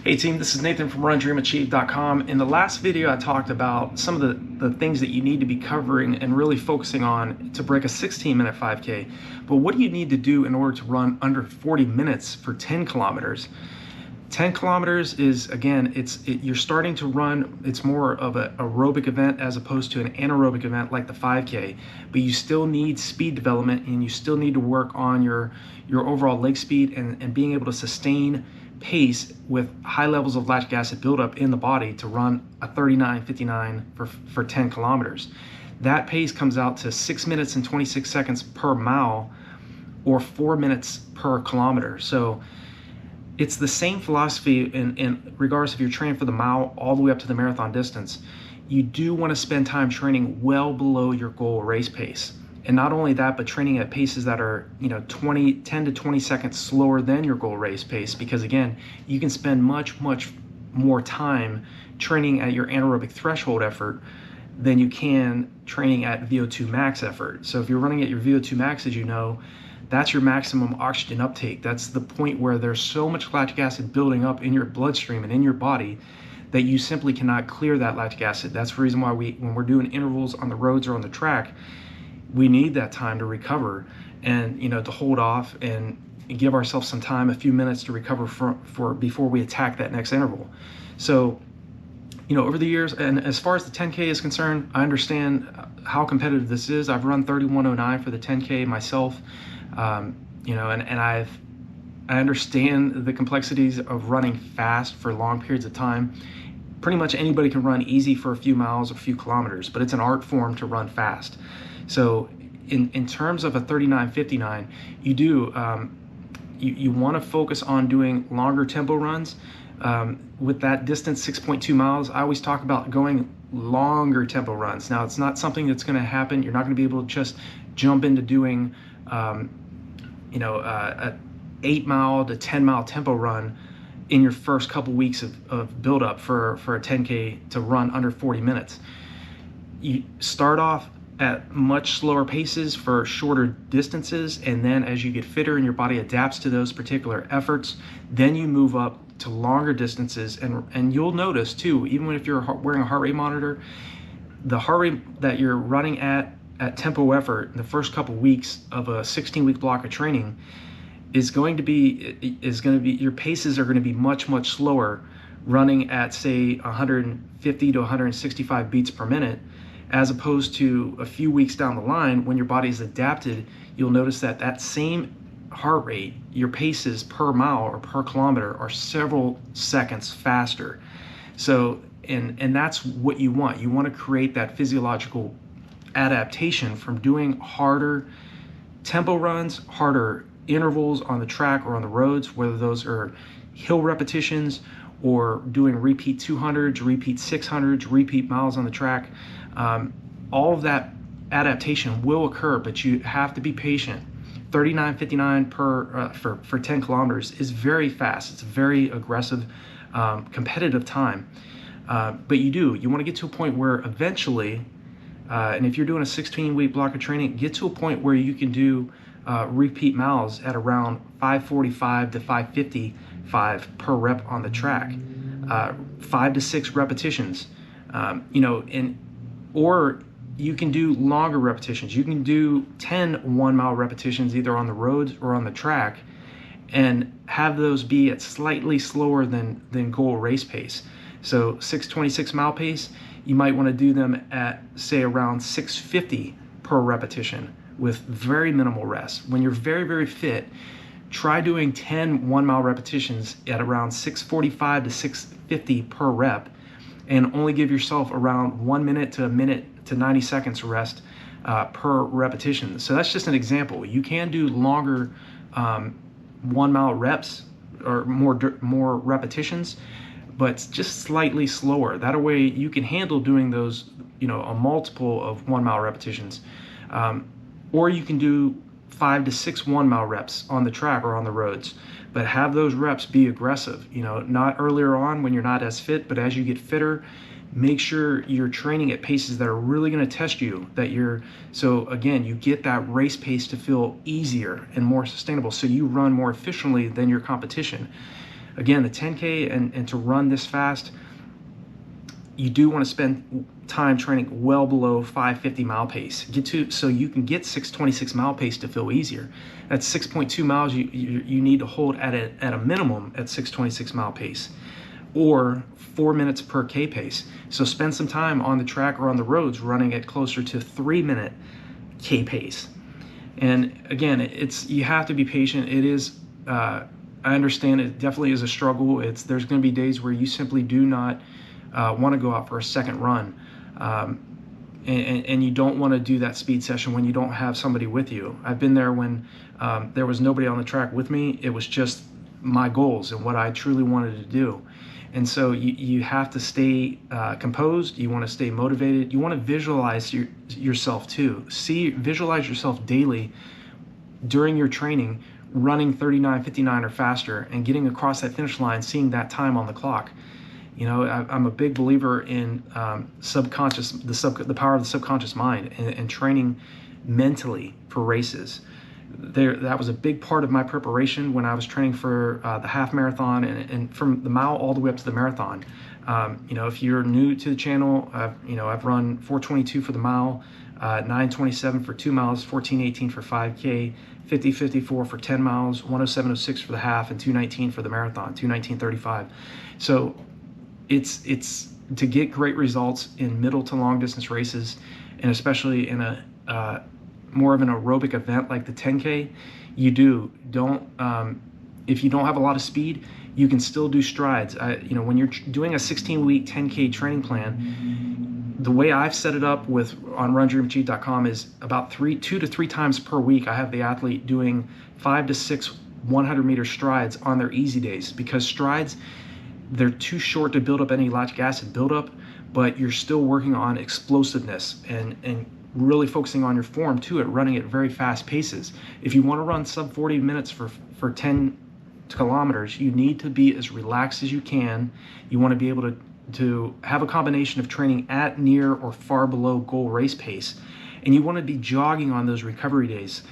Hey team, this is Nathan from RunDreamAchieve.com. In the last video, I talked about some of the things that you need to be covering and really focusing on to break a 16-minute 5K. But what do you need to do in order to run under 40 minutes for 10 kilometers? 10 kilometers is, again, you're starting to run, it's more of an aerobic event as opposed to an anaerobic event like the 5K, but you still need speed development and you still need to work on your overall leg speed and being able to sustain pace with high levels of lactic acid buildup in the body to run a 39:59 for 10 kilometers. That pace comes out to 6 minutes and 26 seconds per mile or 4 minutes per kilometer. So it's the same philosophy in regards if you're training for the mile all the way up to the marathon distance. You do want to spend time training well below your goal race pace. And not only that, but training at paces that are 10 to 20 seconds slower than your goal race pace, because again, you can spend much more time training at your anaerobic threshold effort than you can training at VO2 max effort. So if you're running at your VO2 max, as you know, that's your maximum oxygen uptake. That's the point where there's so much lactic acid building up in your bloodstream and in your body that you simply cannot clear that lactic acid. That's the reason why when we're doing intervals on the roads or on the track, we need that time to recover and to hold off and give ourselves some time, a few minutes to recover for before we attack that next interval. So over the years, and as far as the 10K is concerned, I understand how competitive this is. I've run 31:09 for the 10K myself, and I understand the complexities of running fast for long periods of time. Pretty much anybody can run easy for a few miles, a few kilometers, but it's an art form to run fast. So in terms of a 39:59, you want to focus on doing longer tempo runs. With that distance, 6.2 miles, I always talk about going longer tempo runs. Now, it's not something that's going to happen. You're not going to be able to just jump into doing a 8-mile to 10-mile tempo run in your first couple weeks of buildup for a 10K to run under 40 minutes. You start off at much slower paces for shorter distances, and then as you get fitter and your body adapts to those particular efforts, then you move up to longer distances. And you'll notice too, even if you're wearing a heart rate monitor, the heart rate that you're running at tempo effort in the first couple weeks of a 16-week block of training is going to be your paces are going to be much slower, running at say 150 to 165 beats per minute, as opposed to a few weeks down the line when your body's adapted. You'll notice that same heart rate, your paces per mile or per kilometer are several seconds faster. So and that's what you want. You want to create that physiological adaptation from doing harder tempo runs, harder intervals on the track or on the roads, whether those are hill repetitions or doing repeat 200s, repeat 600s, repeat miles on the track. All of that adaptation will occur, but you have to be patient. 39:59 for 10 kilometers is very fast. It's a very aggressive, competitive time. But you want to get to a point where eventually, and if you're doing a 16-week block of training, get to a point where you can do repeat miles at around 545 to 555 per rep on the track, 5 to 6 repetitions, or you can do longer repetitions. You can do 10 1-mile repetitions either on the roads or on the track and have those be at slightly slower than goal race pace. So 6:26 mile pace, you might want to do them at say around 6:50 per repetition with very minimal rest. When you're very fit, try doing 10 1-mile repetitions at around 6:45 to 6:50 per rep, and only give yourself around 1 minute to 90 seconds rest per repetition. So that's just an example. You can do longer 1-mile reps or more repetitions, but just slightly slower. That way you can handle doing those, a multiple of 1-mile repetitions. Or you can do 5 to 6 1-mile reps on the track or on the roads, but have those reps be aggressive. Not earlier on when you're not as fit, but as you get fitter, make sure you're training at paces that are really going to test you, so again, you get that race pace to feel easier and more sustainable, so you run more efficiently than your competition. Again, the 10K and to run this fast, you do want to spend time training well below 550 mile pace. So you can get 626 mile pace to feel easier. That's 6.2 miles you need to hold at a minimum at 626 mile pace, or 4 minutes per K pace. So spend some time on the track or on the roads running at closer to 3-minute K pace. And again, you have to be patient. It is, I understand it definitely is a struggle. There's going to be days where you simply do not want to go out for a second run. And you don't want to do that speed session when you don't have somebody with you. I've been there when there was nobody on the track with me. It was just my goals and what I truly wanted to do. And so you have to stay composed. You want to stay motivated. You want to visualize yourself too. Visualize yourself daily during your training, running 39:59 or faster and getting across that finish line, seeing that time on the clock. You know, I'm a big believer in the power of the subconscious mind and training mentally for races. That was a big part of my preparation when I was training for the half marathon and from the mile all the way up to the marathon. You know, if you're new to the channel, I've run 4:22 for the mile, 9:27 for 2 miles, 14:18 for 5K, 50:54 for 10 miles, 107:06 for the half, and 2:19 for the marathon, 2:19:35. So it's to get great results in middle to long distance races, and especially in a more of an aerobic event like the 10K, if you don't have a lot of speed, you can still do strides. When you're doing a 16-week 10K training plan, the way I've set it up on RunDreamAchieve.com is about 2 to 3 times per week. I have the athlete doing 5 to 6 100-meter strides on their easy days, because strides, they're too short to build up any lactic acid buildup, but you're still working on explosiveness and really focusing on your form too, at running at very fast paces. If you want to run sub 40 minutes for 10 kilometers, you need to be as relaxed as you can. You want to be able to have a combination of training at, near, or far below goal race pace. And you want to be jogging on those recovery days.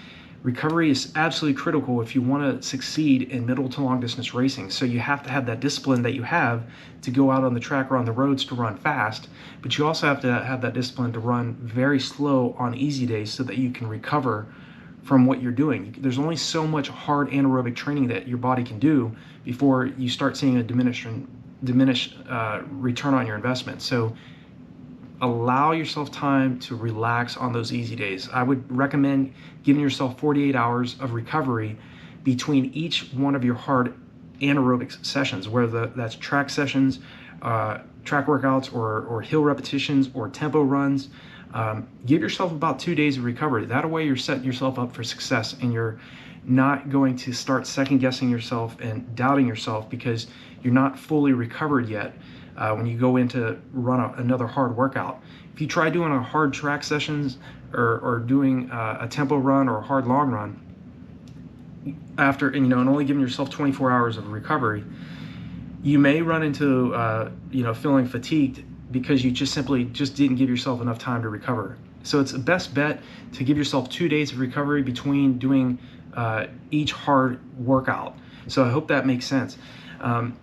Recovery is absolutely critical if you want to succeed in middle to long distance racing. So you have to have that discipline that you have to go out on the track or on the roads to run fast, but you also have to have that discipline to run very slow on easy days so that you can recover from what you're doing. There's only so much hard anaerobic training that your body can do before you start seeing a diminished return on your investment. So allow yourself time to relax on those easy days. I would recommend giving yourself 48 hours of recovery between each one of your hard anaerobic sessions, whether that's track sessions, track workouts, or hill repetitions, or tempo runs. Give yourself about 2 days of recovery. That way you're setting yourself up for success, and you're not going to start second guessing yourself and doubting yourself because you're not fully recovered yet. When you go in to run another hard workout. If you try doing a hard track sessions or doing a tempo run or a hard long run and only giving yourself 24 hours of recovery, you may run into feeling fatigued because you just didn't give yourself enough time to recover. So it's the best bet to give yourself 2 days of recovery between doing each hard workout. So I hope that makes sense.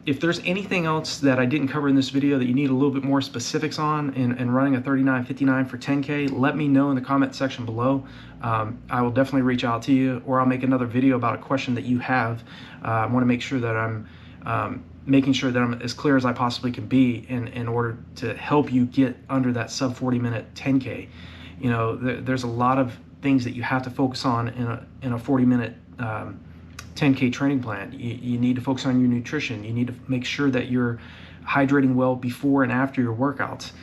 If there's anything else that I didn't cover in this video that you need a little bit more specifics on in running a 39:59 for 10K, let me know in the comment section below. I will definitely reach out to you, or I'll make another video about a question that you have. I want to make sure that I'm making sure that I'm as clear as I possibly can be in order to help you get under that sub 40-minute 10K. There's a lot of things that you have to focus on in a 40-minute 10K training plan. You need to focus on your nutrition. You need to make sure that you're hydrating well before and after your workouts.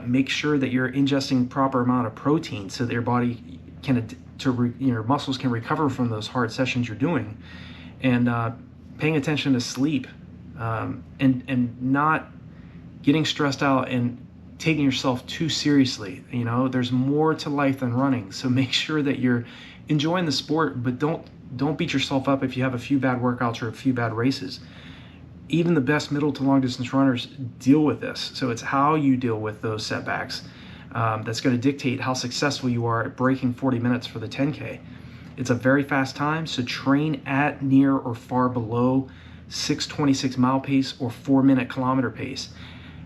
Make sure that you're ingesting proper amount of protein so that your body your muscles can recover from those hard sessions you're doing. And paying attention to sleep, and not getting stressed out and taking yourself too seriously. There's more to life than running. So make sure that you're enjoying the sport, but don't beat yourself up if you have a few bad workouts or a few bad races. Even the best middle to long distance runners deal with this. So it's how you deal with those setbacks that's going to dictate how successful you are at breaking 40 minutes for the 10K. It's a very fast time, so train at, near, or far below 6:26 mile pace or 4-minute kilometer pace.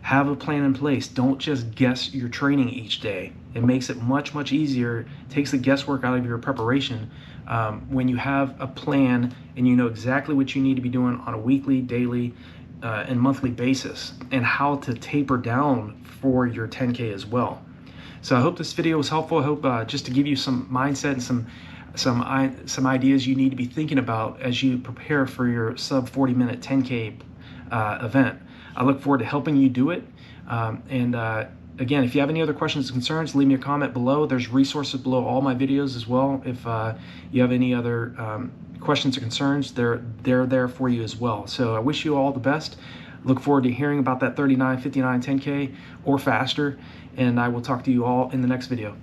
Have a plan in place. Don't just guess your training each day. It makes it much easier, takes the guesswork out of your preparation when you have a plan and you know exactly what you need to be doing on a weekly, daily, and monthly basis, and how to taper down for your 10K as well. So I hope this video was helpful. I hope just to give you some mindset and some ideas you need to be thinking about as you prepare for your sub 40-minute 10K event. I look forward to helping you do it. Again, if you have any other questions or concerns, leave me a comment below. There's resources below all my videos as well. If you have any other questions or concerns, they're there for you as well. So I wish you all the best. Look forward to hearing about that 39, 59, 10K or faster. And I will talk to you all in the next video.